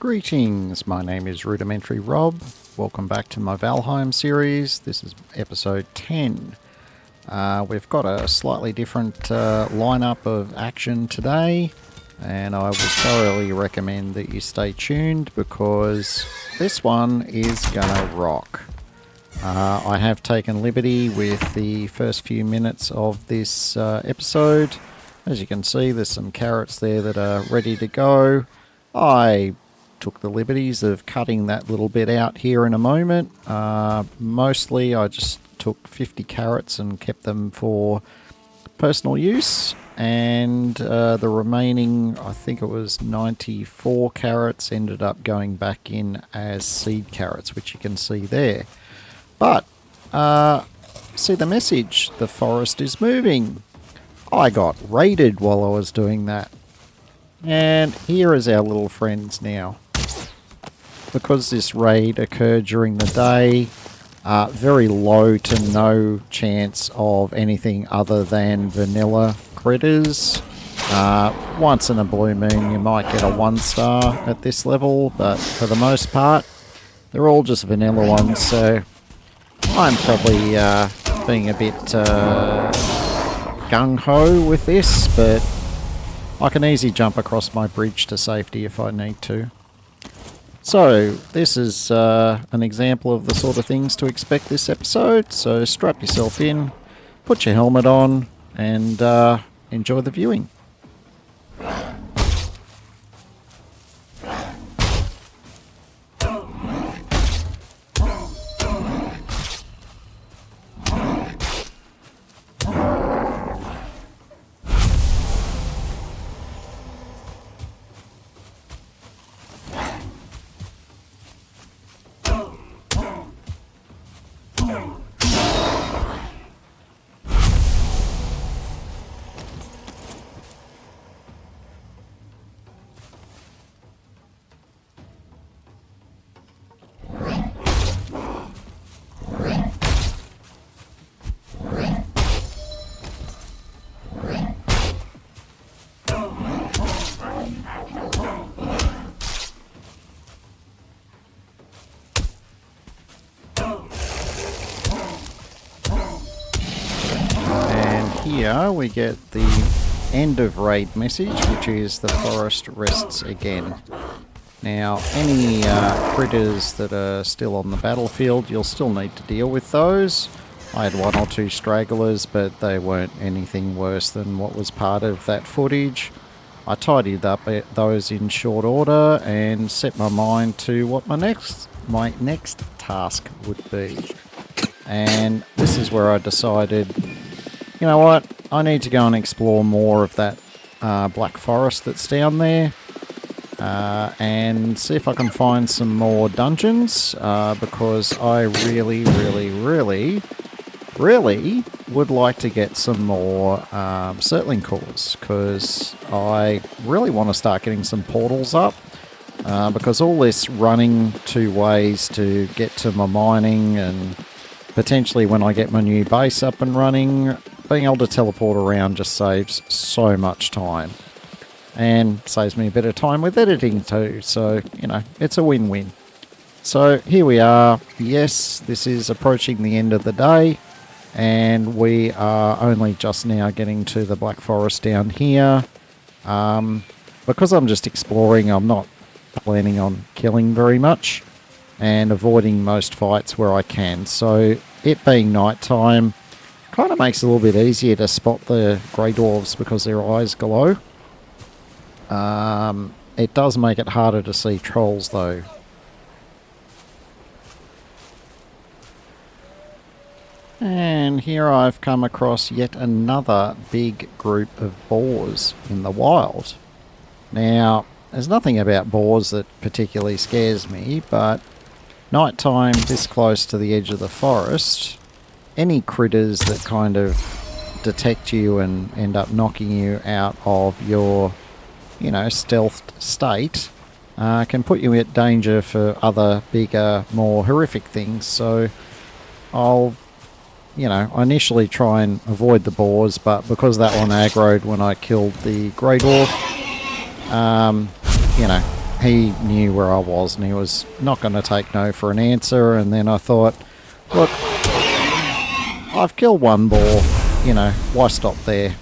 Greetings, my name is Rudimentary Rob. Welcome back to my Valheim series. This is episode 10. We've got a slightly different lineup of action today, and I would thoroughly recommend that you stay tuned because this one is gonna rock. I have taken liberty with the first few minutes of this episode. As you can see, there's some carrots there that are ready to go. I took the liberties of cutting that little bit out here in a moment. Mostly I just took 50 carrots and kept them for personal use, and the remaining, I think it was 94 carrots, ended up going back in as seed carrots, which you can see there. But see the message, the forest is moving. I got raided while I was doing that. And here is our little friends now. Because this raid occurred during the day, very low to no chance of anything other than vanilla critters. Once in a blue moon you might get a 1-star at this level, but for the most part they're all just vanilla ones, so I'm probably being a bit gung-ho with this, but I can easily jump across my bridge to safety if I need to. So, this is an example of the sort of things to expect this episode, so strap yourself in, put your helmet on, and enjoy the viewing. Here we get the end of raid message, which is the forest rests again. Now, any critters that are still on the battlefield, you'll still need to deal with those. I had 1 or 2 stragglers, but they weren't anything worse than what was part of that footage. I tidied up those in short order and set my mind to what my next task would be. And this is where I decided, you know what, I need to go and explore more of that black forest that's down there and see if I can find some more dungeons because I really would like to get some more Surtling cores, because I really want to start getting some portals up because all this running 2 ways to get to my mining, and potentially when I get my new base up and running, being able to teleport around just saves so much time. And saves me a bit of time with editing too, so, you know, it's a win-win. So, here we are. Yes, this is approaching the end of the day, and we are only just now getting to the Black Forest down here. Because I'm just exploring, I'm not planning on killing very much, and avoiding most fights where I can. So, it being night time kind of makes it a little bit easier to spot the grey dwarves because their eyes glow. It does make it harder to see trolls though. And here I've come across yet another big group of boars in the wild. Now, there's nothing about boars that particularly scares me, but nighttime this close to the edge of the forest, any critters that kind of detect you and end up knocking you out of your, you know, stealth state can put you at danger for other bigger, more horrific things. So I'll, you know, I initially try and avoid the boars, but because that one aggroed when I killed the grey dwarf, you know, he knew where I was and he was not going to take no for an answer. And then I thought, look, I've killed one boar, you know, why stop there?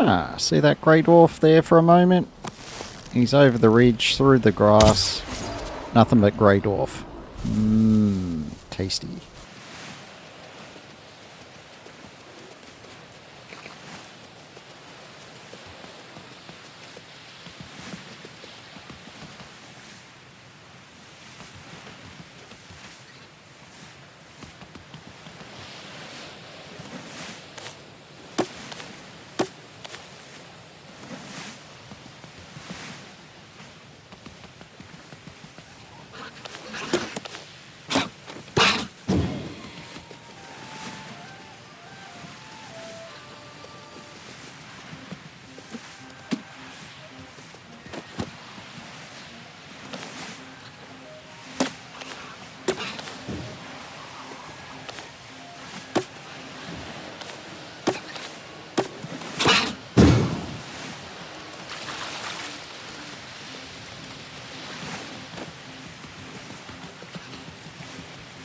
Ah, see that grey dwarf there for a moment? He's over the ridge, through the grass. Nothing but grey dwarf. Mmm, tasty.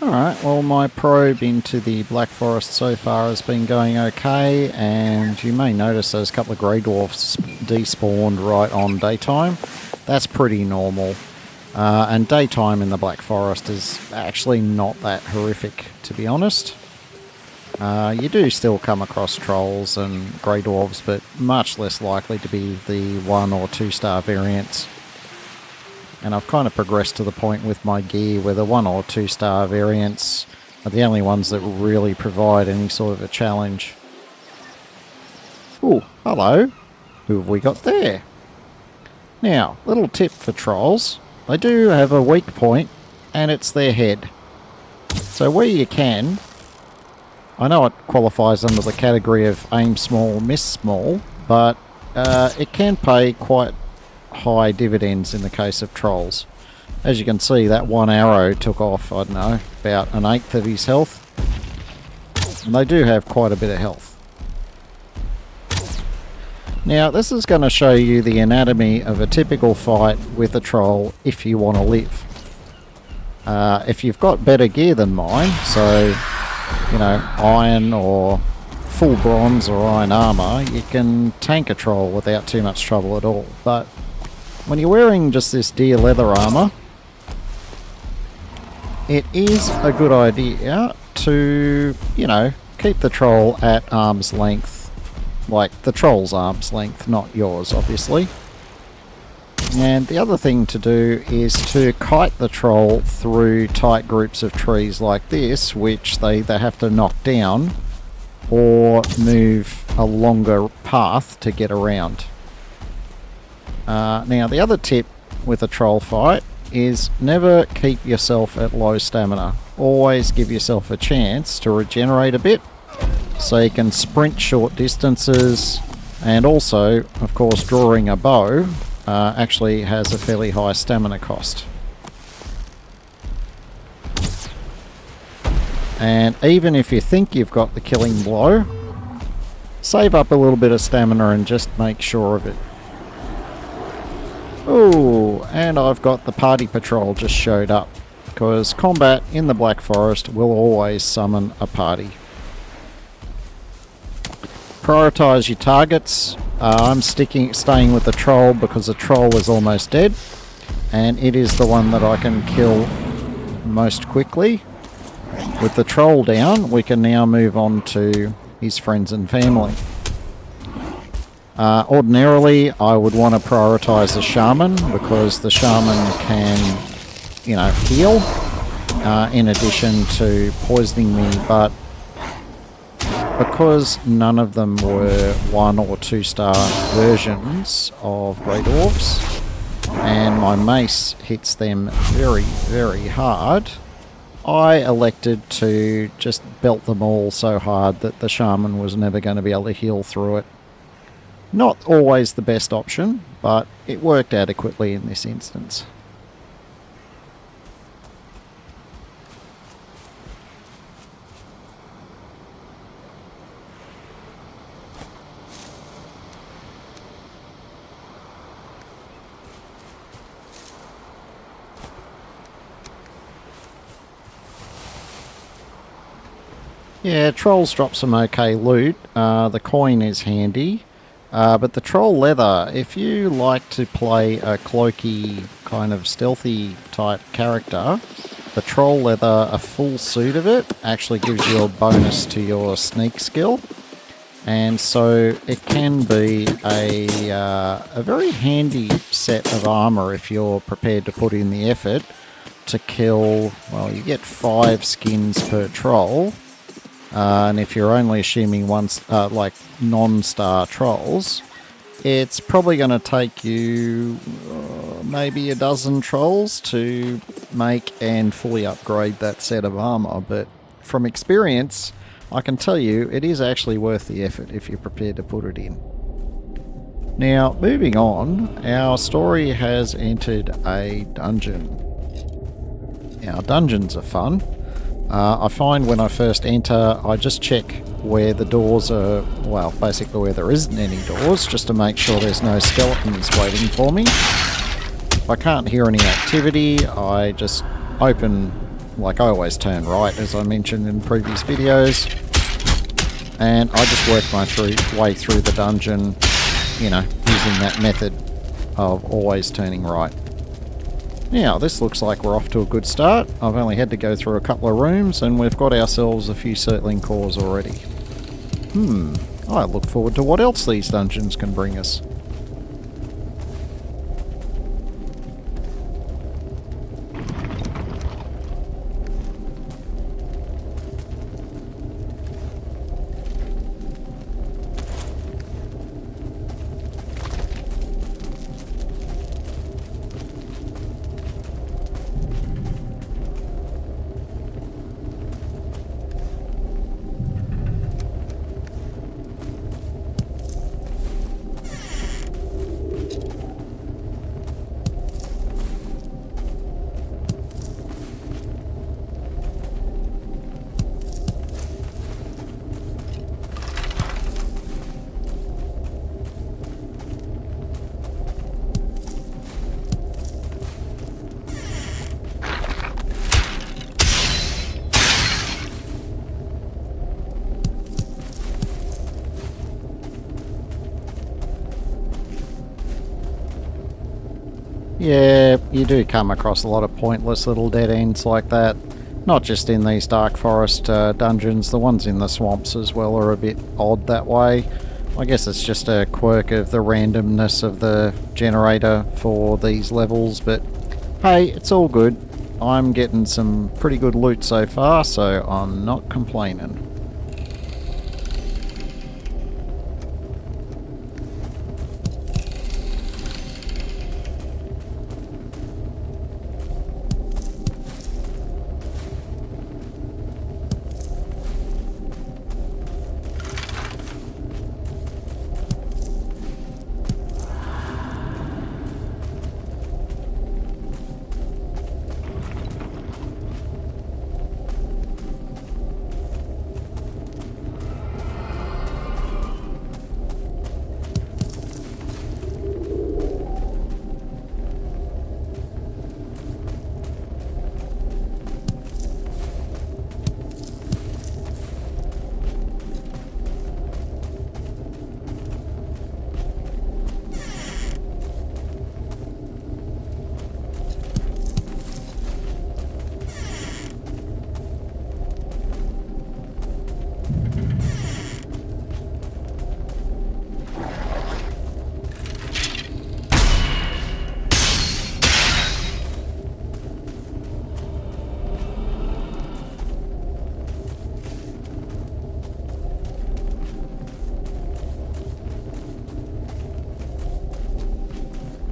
Alright, well my probe into the Black Forest so far has been going okay, and you may notice there's a couple of grey dwarfs despawned right on daytime. That's pretty normal. And daytime in the Black Forest is actually not that horrific, to be honest. You do still come across trolls and grey dwarves, but much less likely to be the 1 or 2 star variants. And I've kind of progressed to the point with my gear where the 1 or 2 star variants are the only ones that really provide any sort of a challenge. Ooh, hello. Who have we got there? Now, little tip for trolls. They do have a weak point, and it's their head. So where you can, I know it qualifies under the category of aim small, miss small, but it can pay quite high dividends in the case of trolls. As you can see, that one arrow took off, I don't know, about 1/8 of his health. And they do have quite a bit of health. Now, this is going to show you the anatomy of a typical fight with a troll if you want to live. If you've got better gear than mine, so, you know, iron or full bronze or iron armor, you can tank a troll without too much trouble at all. But when you're wearing just this deer leather armor, it is a good idea to, you know, keep the troll at arm's length. Like the troll's arm's length, not yours, obviously. And the other thing to do is to kite the troll through tight groups of trees like this, which they either have to knock down or move a longer path to get around. Now, the other tip with a troll fight is never keep yourself at low stamina. Always give yourself a chance to regenerate a bit so you can sprint short distances, and also, of course, drawing a bow actually has a fairly high stamina cost. And even if you think you've got the killing blow, save up a little bit of stamina and just make sure of it. Oh, and I've got the party patrol just showed up, because combat in the Black Forest will always summon a party. Prioritise your targets. I'm staying with the troll because the troll is almost dead, and it is the one that I can kill most quickly. With the troll down, we can now move on to his friends and family. Ordinarily, I would want to prioritise the shaman, because the shaman can, you know, heal in addition to poisoning me, but because none of them were 1 or 2 star versions of Great Dwarfs, and my mace hits them very, very hard, I elected to just belt them all so hard that the shaman was never going to be able to heal through it. Not always the best option, but it worked adequately in this instance. Yeah, trolls drop some okay loot. The coin is handy. But the troll leather, if you like to play a cloaky, kind of stealthy type character, the troll leather, a full suit of it, actually gives you a bonus to your sneak skill. And so it can be a very handy set of armor if you're prepared to put in the effort to kill, well, you get 5 skins per troll. And if you're only assuming like non-star trolls, it's probably going to take you maybe a dozen trolls to make and fully upgrade that set of armor. But from experience, I can tell you it is actually worth the effort if you're prepared to put it in. Now, moving on, our story has entered a dungeon. Now, dungeons are fun. I find when I first enter, I just check where the doors are, well, basically where there isn't any doors, just to make sure there's no skeletons waiting for me. If I can't hear any activity, I just open, like I always turn right, as I mentioned in previous videos, and I just work my way through the dungeon, you know, using that method of always turning right. Now, this looks like we're off to a good start. I've only had to go through a couple of rooms, and we've got ourselves a few circling cores already. I look forward to what else these dungeons can bring us. Yeah, you do come across a lot of pointless little dead ends like that. Not just in these dark forest dungeons, the ones in the swamps as well are a bit odd that way. I guess it's just a quirk of the randomness of the generator for these levels, but hey, it's all good. I'm getting some pretty good loot so far, so I'm not complaining.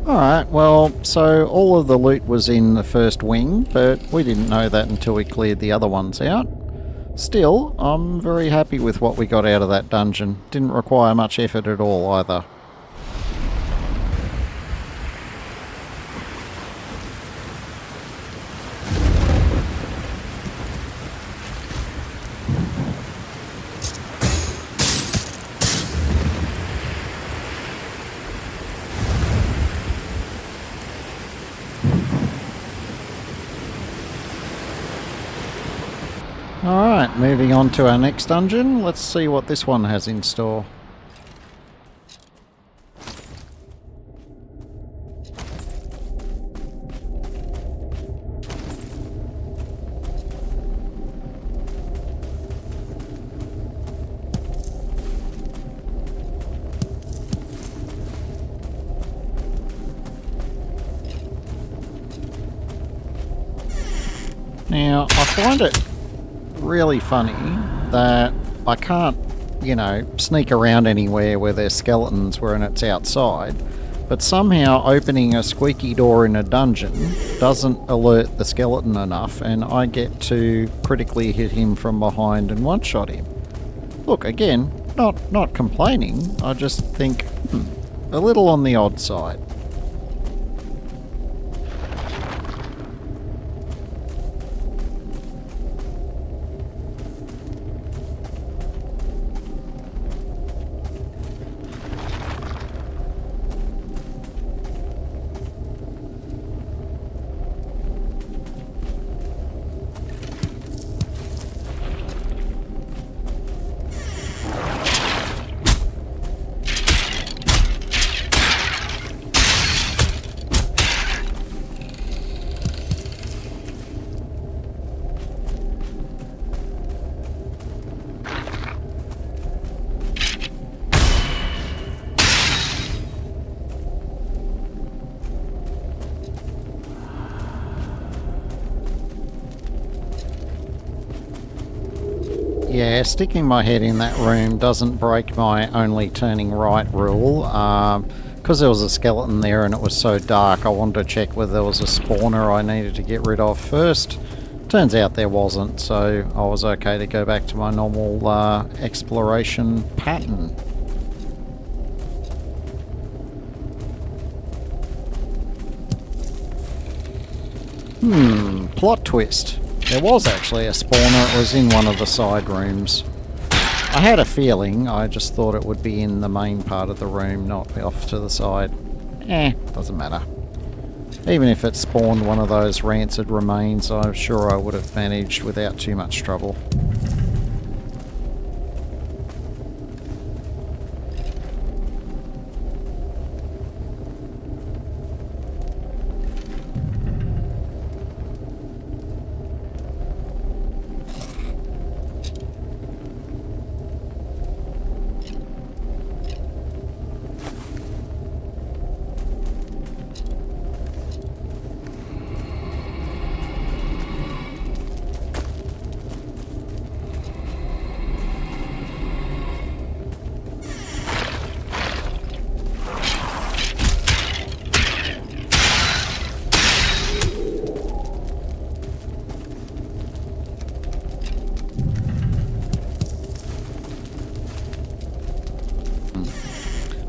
Alright, well, so all of the loot was in the first wing, but we didn't know that until we cleared the other ones out. Still, I'm very happy with what we got out of that dungeon. Didn't require much effort at all either. Alright, moving on to our next dungeon. Let's see what this one has in store. Now, I find it really funny that I can't, sneak around anywhere where there's skeletons when it's outside, but somehow opening a squeaky door in a dungeon doesn't alert the skeleton enough and I get to critically hit him from behind and one-shot him. Look, again, not complaining, I just think, a little on the odd side. Yeah, sticking my head in that room doesn't break my only turning right rule. Because there was a skeleton there and it was so dark, I wanted to check whether there was a spawner I needed to get rid of first. Turns out there wasn't, so I was okay to go back to my normal exploration pattern. Plot twist. There was actually a spawner, it was in one of the side rooms. I had a feeling, I just thought it would be in the main part of the room, not off to the side. Doesn't matter. Even if it spawned one of those rancid remains, I'm sure I would have managed without too much trouble.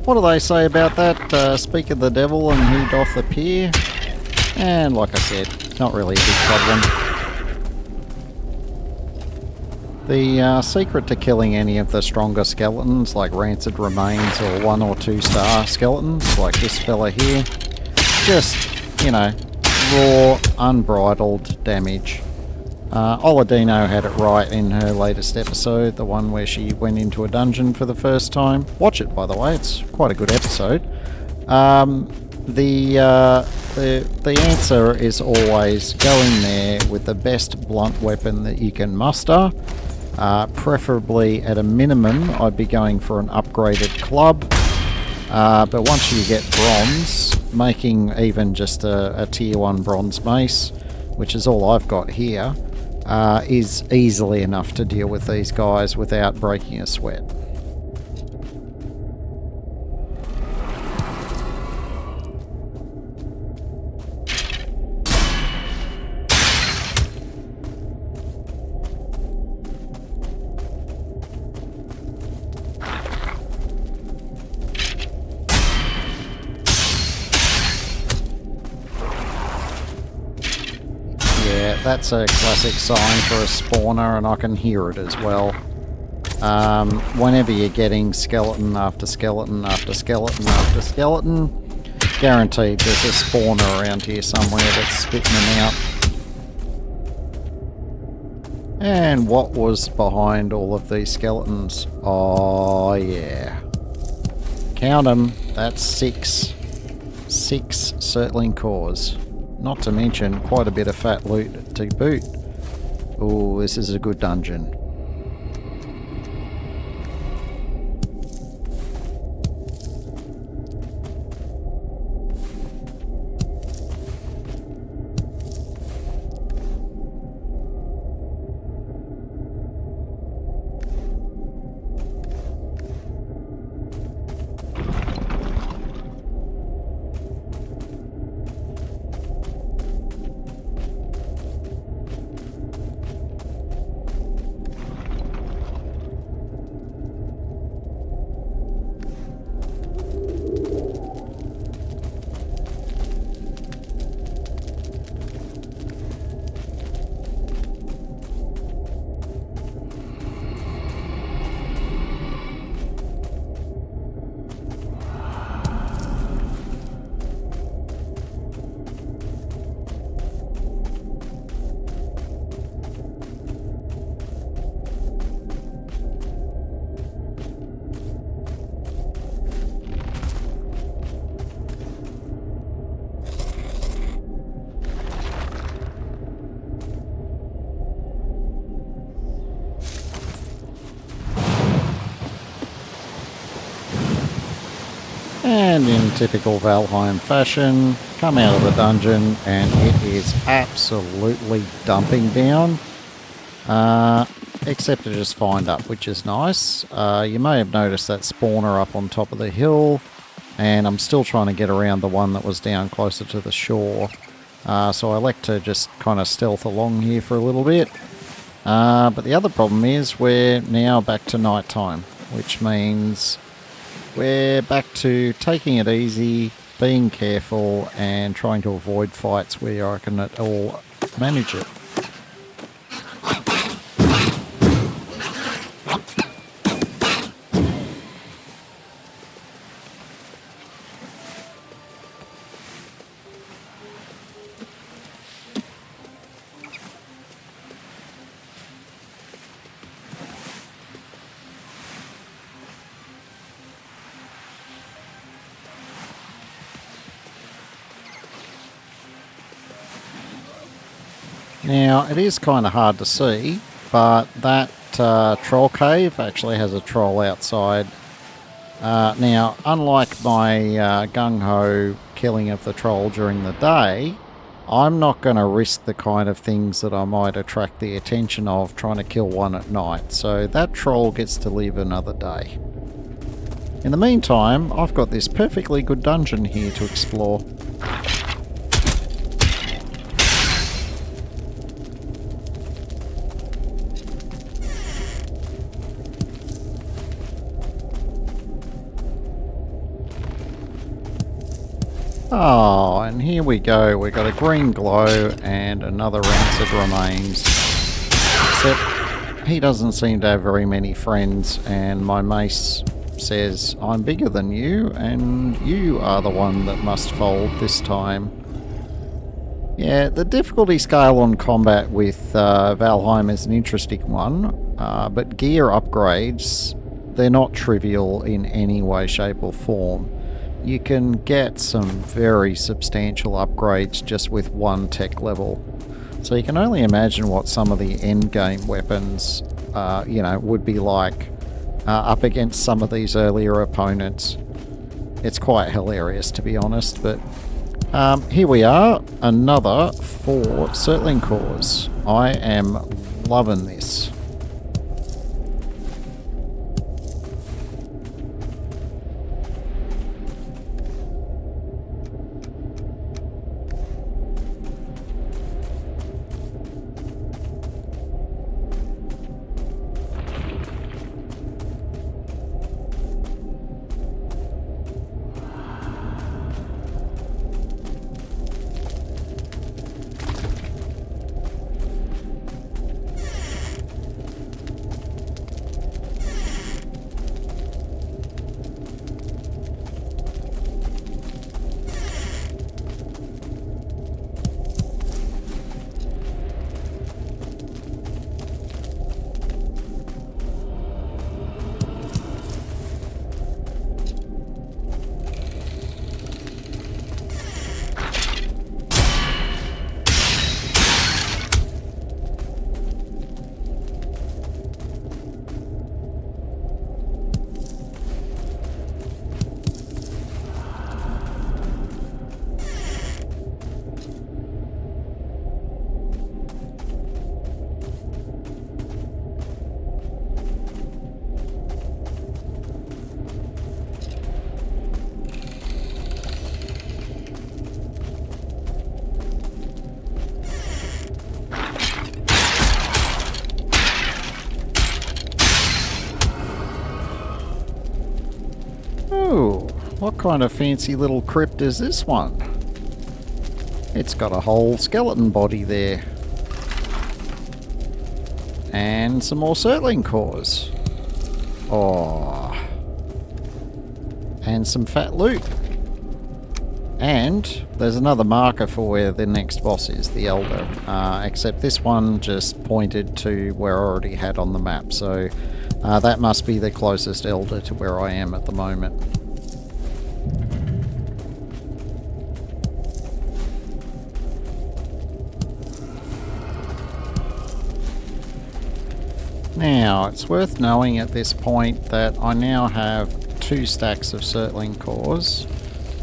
What do they say about that? Speak of the devil and he doth appear. And like I said, not really a big problem. The secret to killing any of the stronger skeletons, like rancid remains or 1 or 2 star skeletons, like this fella here, just, you know, raw, unbridled damage. Oladino had it right in her latest episode, the one where she went into a dungeon for the first time. Watch it, by the way, it's quite a good episode. The answer is always go in there with the best blunt weapon that you can muster. Preferably, at a minimum, I'd be going for an upgraded club. But once you get bronze, making even just a tier 1 bronze mace, which is all I've got here, is easily enough to deal with these guys without breaking a sweat. Yeah, that's a classic sign for a spawner, and I can hear it as well. Whenever you're getting skeleton after skeleton after skeleton after skeleton, guaranteed there's a spawner around here somewhere that's spitting them out. And what was behind all of these skeletons? Oh yeah. Count them, that's 6. 6 Surtling cores. Not to mention quite a bit of fat loot to boot. Oh, this is a good dungeon. And in typical Valheim fashion, come out of the dungeon and it is absolutely dumping down. Except to just find up, which is nice. You may have noticed that spawner up on top of the hill, and I'm still trying to get around the one that was down closer to the shore. So I like to just kind of stealth along here for a little bit. But the other problem is we're now back to night time, which means we're back to taking it easy, being careful, and trying to avoid fights where I can at all manage it. Now, it is kind of hard to see, but that troll cave actually has a troll outside. Now, unlike my gung-ho killing of the troll during the day, I'm not going to risk the kind of things that I might attract the attention of trying to kill one at night, so that troll gets to live another day. In the meantime, I've got this perfectly good dungeon here to explore. Oh, and here we go. We've got a green glow and another rancid remains. Except he doesn't seem to have very many friends, and my mace says, I'm bigger than you, and you are the one that must fold this time. Yeah, the difficulty scale on combat with Valheim is an interesting one, but gear upgrades, they're not trivial in any way, shape or form. You can get some very substantial upgrades just with one tech level. So you can only imagine what some of the endgame weapons, would be like up against some of these earlier opponents. It's quite hilarious, to be honest, but here we are, another 4 Surtling cores. I am loving this. Ooh, what kind of fancy little crypt is this one? It's got a whole skeleton body there. And some more Surtling cores. Oh. And some fat loot. And there's another marker for where the next boss is, the Elder. Except this one just pointed to where I already had on the map. So that must be the closest Elder to where I am at the moment. Now, it's worth knowing at this point that I now have 2 stacks of Surtling cores,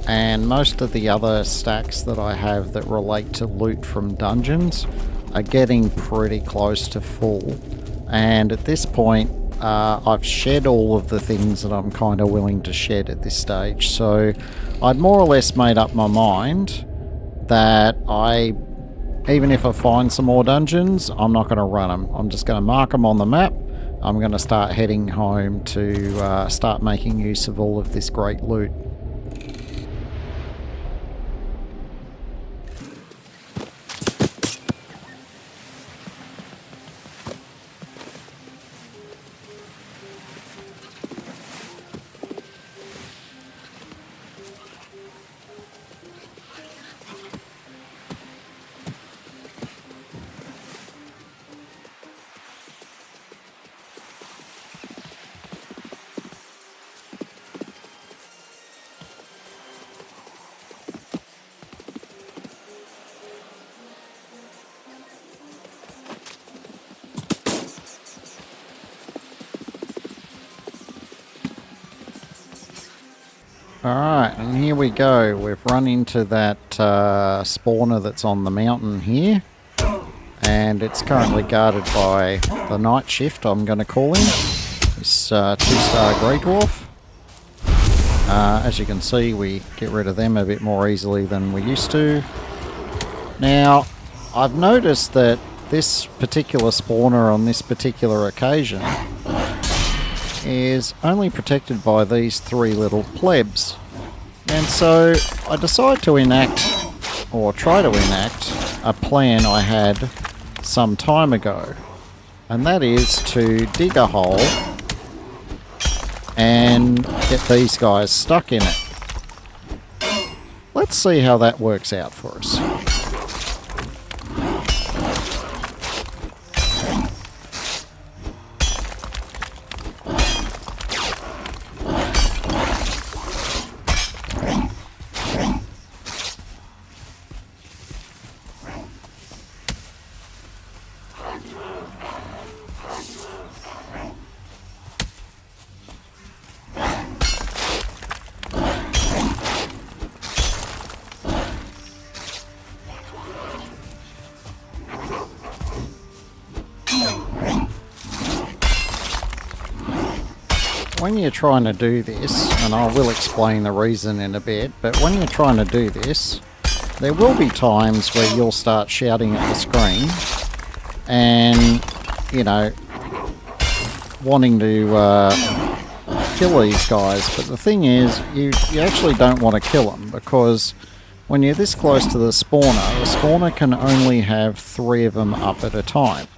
and most of the other stacks that I have that relate to loot from dungeons are getting pretty close to full. And at this point, I've shed all of the things that I'm kind of willing to shed at this stage. So I'd more or less made up my mind that even if I find some more dungeons, I'm not going to run them. I'm just going to mark them on the map. I'm going to start heading home to start making use of all of this great loot. Alright, and here we go. We've run into that spawner that's on the mountain here. And it's currently guarded by the night shift, I'm going to call him. This 2-star Grey Dwarf. As you can see, we get rid of them a bit more easily than we used to. Now, I've noticed that this particular spawner on this particular occasion is only protected by these 3 little plebs. And so I decide to enact, or try to enact, a plan I had some time ago. And that is to dig a hole and get these guys stuck in it. Let's see how that works out for us. When you're trying to do this, and I will explain the reason in a bit, but when you're trying to do this, there will be times where you'll start shouting at the screen and, you know, wanting to kill these guys. But the thing is, you actually don't want to kill them, because when you're this close to the spawner can only have 3 of them up at a time.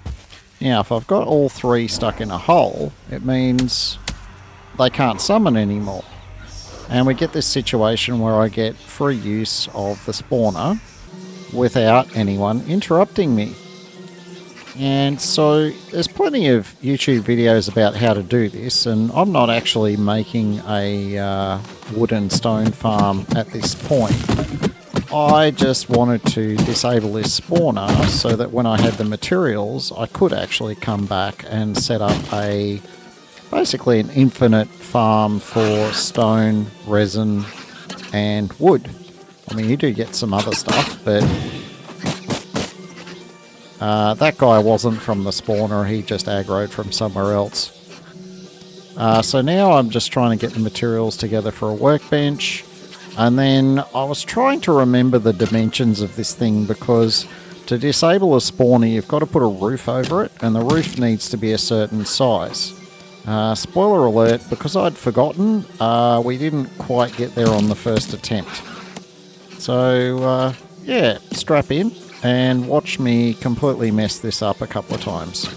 Now, if I've got all 3 stuck in a hole, it means they can't summon anymore. And we get this situation where I get free use of the spawner without anyone interrupting me. And so there's plenty of YouTube videos about how to do this, and I'm not actually making a wood and stone farm at this point. I just wanted to disable this spawner so that when I had the materials, I could actually come back and set up basically an infinite farm for stone, resin, and wood. I mean, you do get some other stuff, but that guy wasn't from the spawner, he just aggroed from somewhere else. So now I'm just trying to get the materials together for a workbench, and then I was trying to remember the dimensions of this thing, because to disable a spawner you've got to put a roof over it, and the roof needs to be a certain size. Spoiler alert, because I'd forgotten, we didn't quite get there on the first attempt. So, yeah, strap in and watch me completely mess this up a couple of times.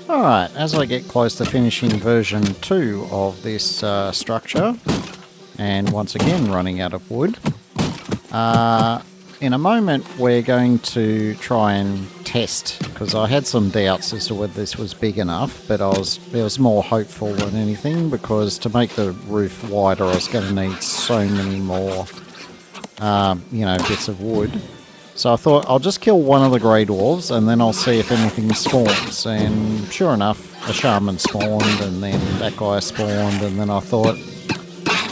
Alright, as I get close to finishing version 2 of this structure, and once again running out of wood, in a moment we're going to try and test, because I had some doubts as to whether this was big enough, but I was more hopeful than anything, because to make the roof wider I was going to need so many more bits of wood. So I thought I'll just kill one of the grey dwarves and then I'll see if anything spawns. And sure enough, a shaman spawned, and then that guy spawned, and then I thought,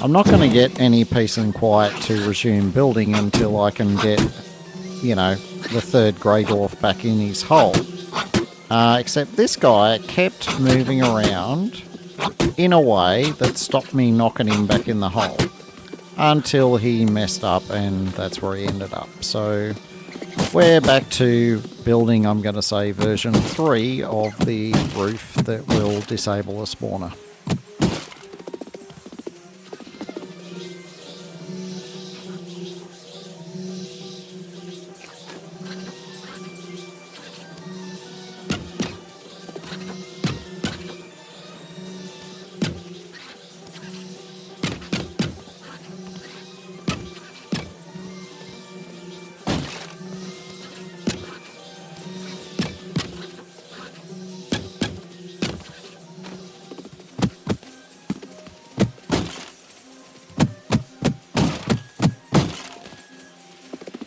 I'm not going to get any peace and quiet to resume building until I can get, the third grey dwarf back in his hole. Except this guy kept moving around in a way that stopped me knocking him back in the hole until he messed up, and that's where he ended up. So we're back to building, I'm going to say, version 3 of the roof that will disable the spawner.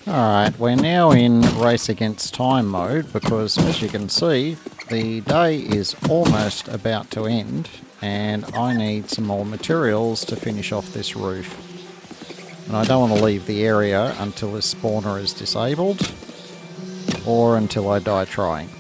Alright, we're now in race against time mode because, as you can see, the day is almost about to end and I need some more materials to finish off this roof. And I don't want to leave the area until this spawner is disabled or until I die trying.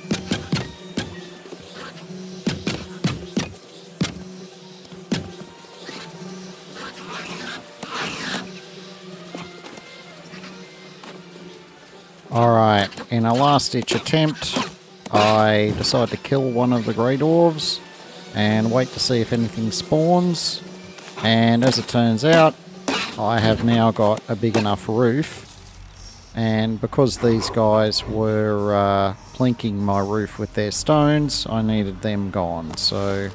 Alright, in a last-ditch attempt, I decide to kill one of the grey dwarves and wait to see if anything spawns. And as it turns out, I have now got a big enough roof. And because these guys were plinking my roof with their stones, I needed them gone. So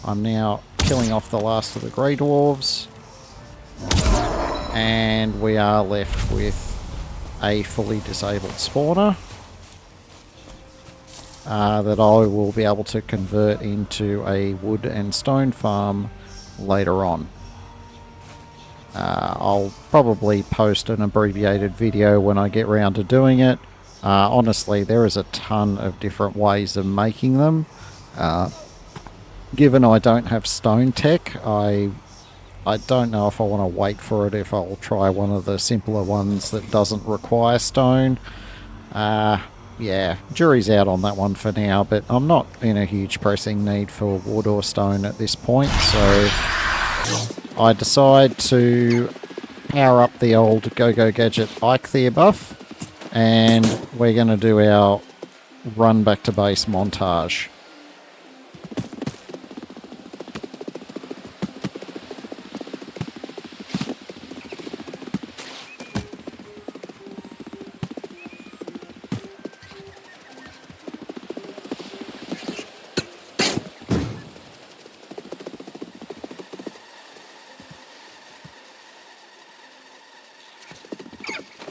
I'm now killing off the last of the grey dwarves. And we are left with a fully disabled spawner that I will be able to convert into a wood and stone farm later on. I'll probably post an abbreviated video when I get round to doing it. Honestly, there is a ton of different ways of making them. Given I don't have stone tech, I don't know if I want to wait for it, if I'll try one of the simpler ones that doesn't require stone. Yeah, jury's out on that one for now, but I'm not in a huge pressing need for wood or stone at this point, so I decide to power up the old Go-Go Gadget Ike There buff, and we're going to do our run back to base montage.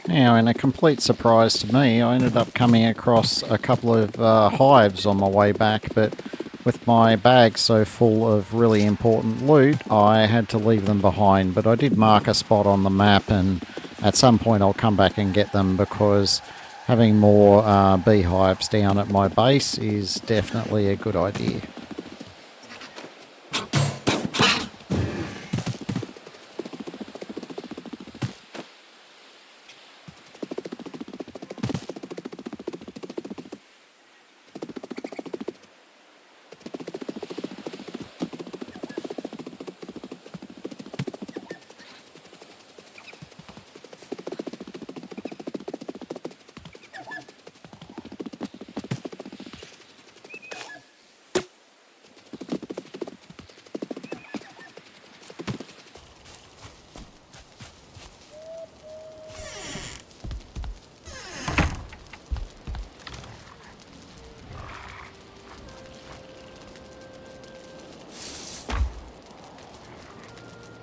Now, in a complete surprise to me, I ended up coming across a couple of hives on my way back, but with my bag so full of really important loot, I had to leave them behind. But I did mark a spot on the map, and at some point I'll come back and get them, because having more beehives down at my base is definitely a good idea.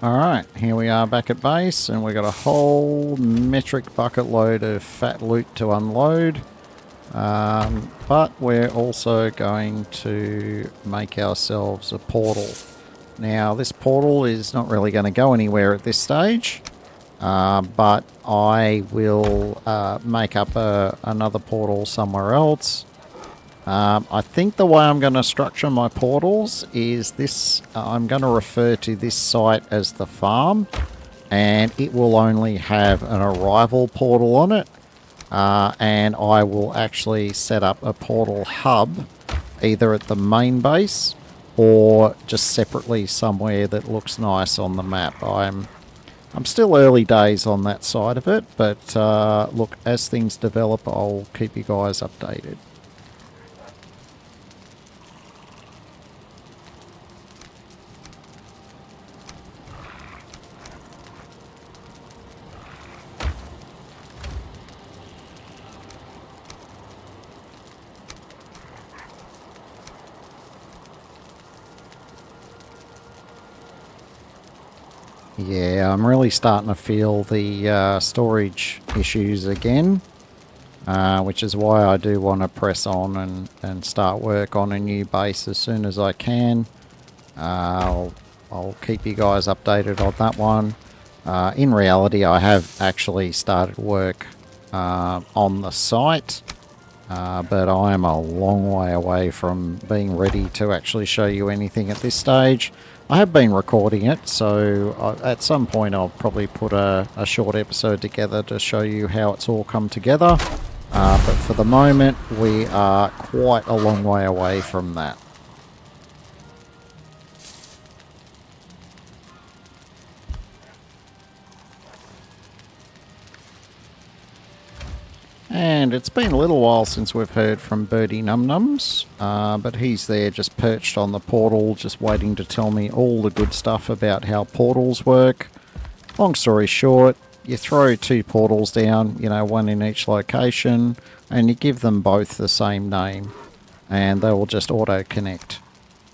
Alright, here we are back at base, and we got a whole metric bucket load of fat loot to unload. But we're also going to make ourselves a portal. Now, this portal is not really going to go anywhere at this stage, but I will make up another portal somewhere else. I think the way I'm going to structure my portals is this. I'm going to refer to this site as the farm, and it will only have an arrival portal on it, and I will actually set up a portal hub either at the main base or just separately somewhere that looks nice on the map. I'm still early days on that side of it, but look, as things develop, I'll keep you guys updated. Yeah, I'm really starting to feel the storage issues again, which is why I do want to press on and start work on a new base as soon as I can. I'll keep you guys updated on that one. In reality, I have actually started work on the site, but I am a long way away from being ready to actually show you anything at this stage. I have been recording it, so at some point I'll probably put a short episode together to show you how it's all come together. But for the moment, we are quite a long way away from that. And it's been a little while since we've heard from Birdie Num-Nums, but he's there just perched on the portal, just waiting to tell me all the good stuff about how portals work. Long story short, you throw 2 portals down, one in each location, and you give them both the same name, and they will just auto-connect.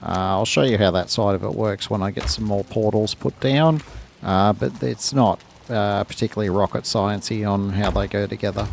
I'll show you how that side of it works when I get some more portals put down, but it's not particularly rocket sciencey on how they go together.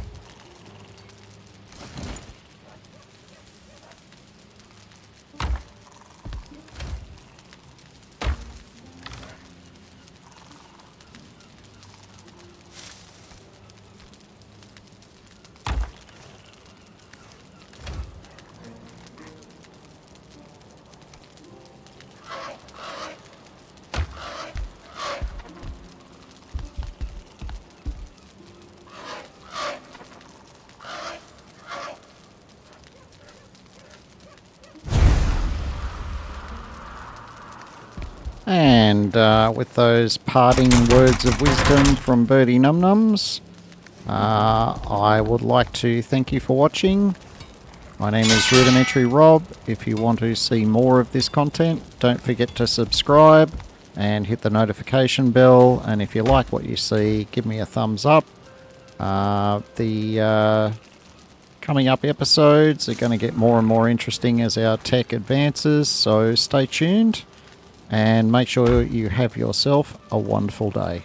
And with those parting words of wisdom from Birdie Num-Nums, I would like to thank you for watching. My name is Rudimentary Rob. If you want to see more of this content, don't forget to subscribe and hit the notification bell. And if you like what you see, give me a thumbs up. The coming up episodes are going to get more and more interesting as our tech advances, so stay tuned. And make sure you have yourself a wonderful day.